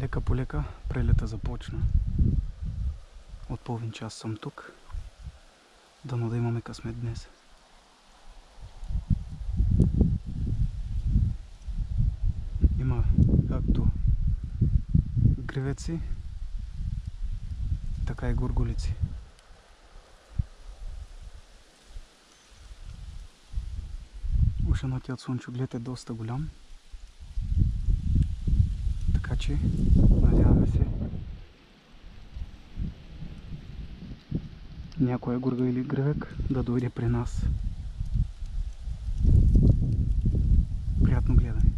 Лека по лека прелета започна. От половин час съм тук. Дано да имаме късмет днес. Има както гривеци, така и горголици. Ушанатият слънчоглед е доста голям. Така че, надяваме се, някоя гурга или гревек да дойде при нас. Приятно гледане!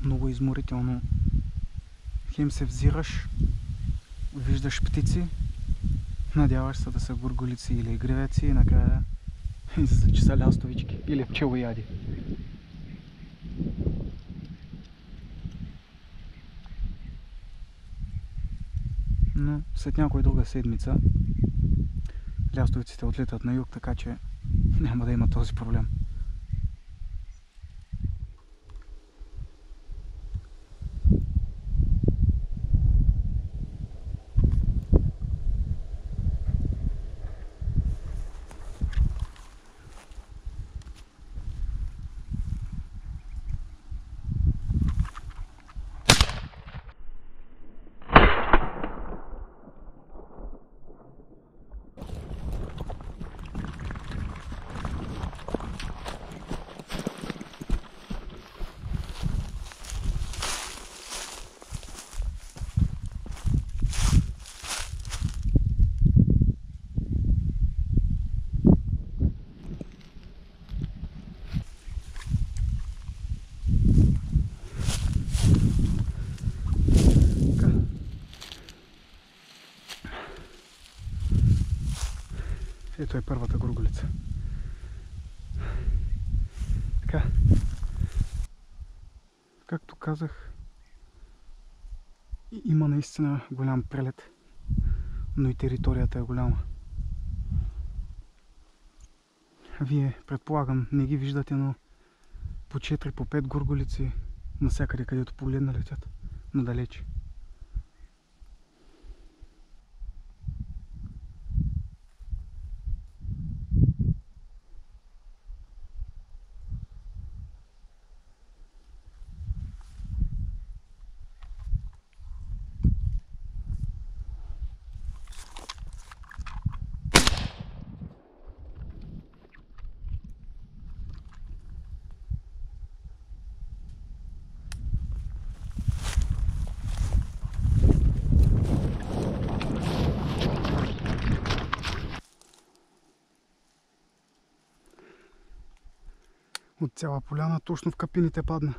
Много изморително. Хем се взираш, виждаш птици, надяваш се да са горголици или гривеци и накрая излиза, че са лястовички или пчелояди. Но след някоя друга седмица лястовиците отлитат на юг, така че няма да има този проблем. Ето е първата горголица. Така. Както казах, има наистина голям прелет, но и територията е голяма. Вие, предполагам, не ги виждате, но по 4, по 5 горголици навсякъде, където погледна, летят надалече. От цяла поляна точно в капините падна.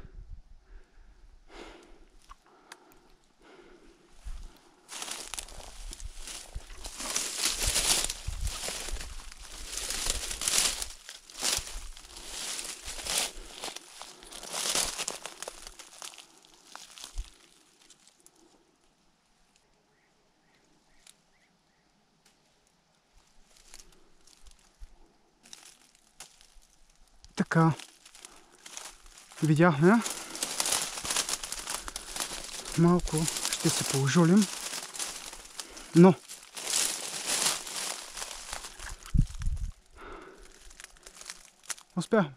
Така, видяхме. Малко ще се поужулим, но успяхме.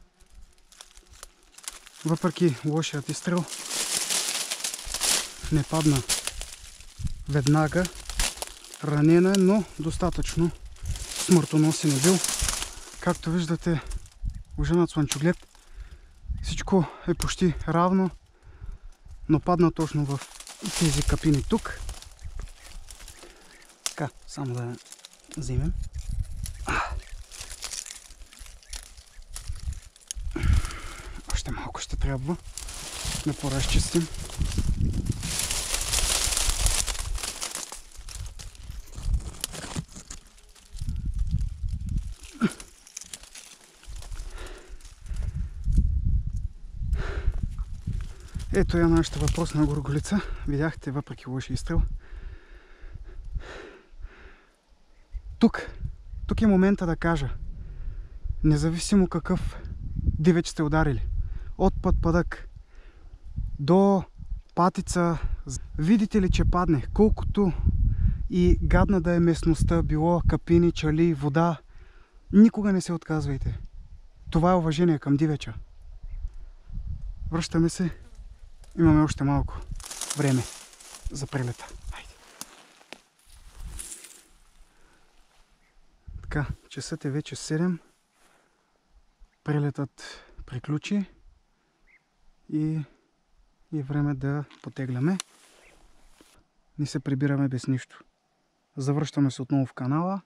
Въпреки лошият изстрел, не падна веднага, ранена, но достатъчно смъртоносен е бил. Както виждате, уженат слънчоглед. Всичко е почти равно, но падна точно в тези капини тук. Така, само да вземем. Още малко ще трябва да поразчистим. Ето я нашата въпросна горголица. Видяхте, въпреки лоши изстрел. Тук е момента да кажа. Независимо какъв дивеч сте ударили. От пъдък до патица. Видите ли, че падне? Колкото и гадна да е местността, било капини, чали, вода, никога не се отказвайте. Това е уважение към дивеча. Връщаме се. Имаме още малко време за прелета. Хайде. Така, часът е вече 7. Прелетът приключи и е време да потегляме. Не се прибираме без нищо. Завръщаме се отново в канала,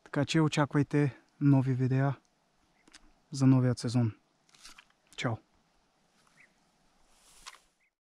така че очаквайте нови видеа за новият сезон. Чао!